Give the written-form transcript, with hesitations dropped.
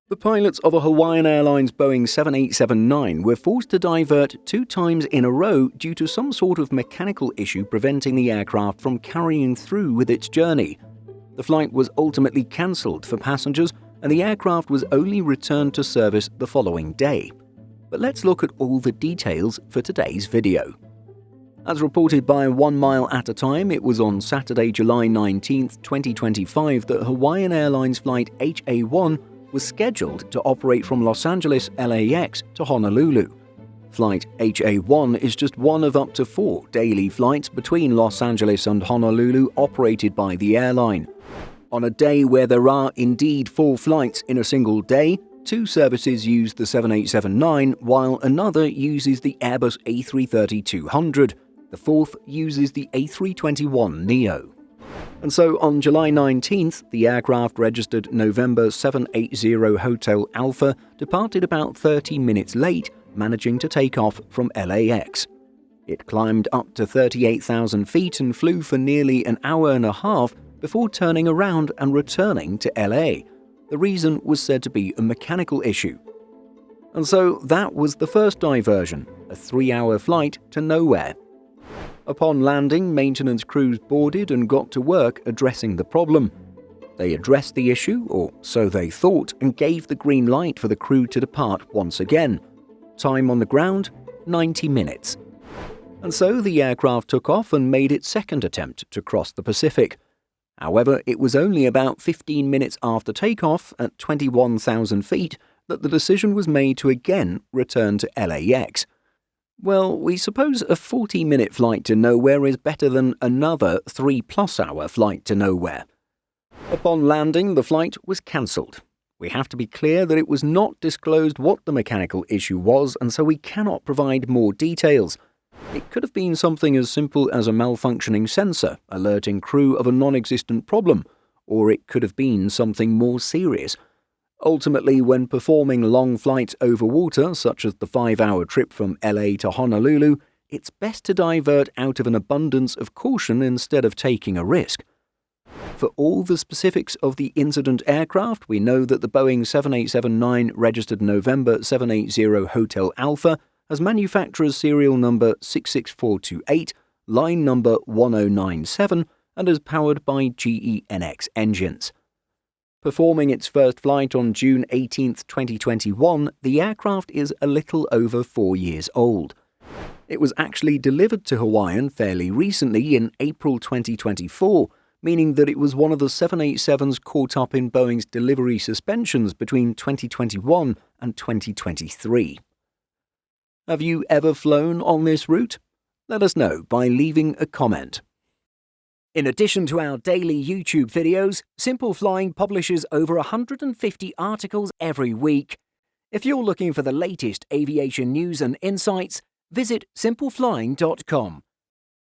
The pilots of a Hawaiian Airlines Boeing 787-9 were forced to divert 2 times in a row due to some sort of mechanical issue preventing the aircraft from carrying through with its journey. The flight was ultimately cancelled for passengers and the aircraft was only returned to service the following day. But let's look at all the details for today's video. As reported by 1 Mile at a Time, it was on Saturday, July 19, 2025 that Hawaiian Airlines flight HA1 was scheduled to operate from Los Angeles LAX to Honolulu. Flight HA1 is just one of up to 4 daily flights between Los Angeles and Honolulu operated by the airline. On a day where there are indeed 4 flights in a single day, 2 services use the 787-9 while another uses the Airbus A330-200. The 4th uses the A321neo. And so on July 19th, the aircraft registered November 780 Hotel Alpha departed about 30 minutes late, managing to take off from LAX. It climbed up to 38,000 feet and flew for nearly an hour and a half before turning around and returning to LA. The reason was said to be a mechanical issue. And so that was the first diversion, a 3-hour flight to nowhere. Upon landing, maintenance crews boarded and got to work addressing the problem. They addressed the issue, or so they thought, and gave the green light for the crew to depart once again. Time on the ground, 90 minutes. And so the aircraft took off and made its second attempt to cross the Pacific. However, it was only about 15 minutes after takeoff, at 21,000 feet, that the decision was made to again return to LAX. Well, we suppose a 40-minute flight to nowhere is better than another 3-plus-hour flight to nowhere. Upon landing, the flight was cancelled. We have to be clear that it was not disclosed what the mechanical issue was, and so we cannot provide more details. It could have been something as simple as a malfunctioning sensor alerting crew of a non-existent problem, or it could have been something more serious. Ultimately, when performing long flights over water, such as the 5-hour trip from LA to Honolulu, it's best to divert out of an abundance of caution instead of taking a risk. For all the specifics of the incident aircraft, we know that the Boeing 787-9 registered November 780 Hotel Alpha has manufacturer's serial number 66428, line number 1097, and is powered by GEnx engines. Performing its first flight on June 18, 2021, the aircraft is a little over 4 years old. It was actually delivered to Hawaiian fairly recently in April 2024, meaning that it was one of the 787s caught up in Boeing's delivery suspensions between 2021 and 2023. Have you ever flown on this route? Let us know by leaving a comment. In addition to our daily YouTube videos, Simple Flying publishes over 150 articles every week. If you're looking for the latest aviation news and insights, visit simpleflying.com.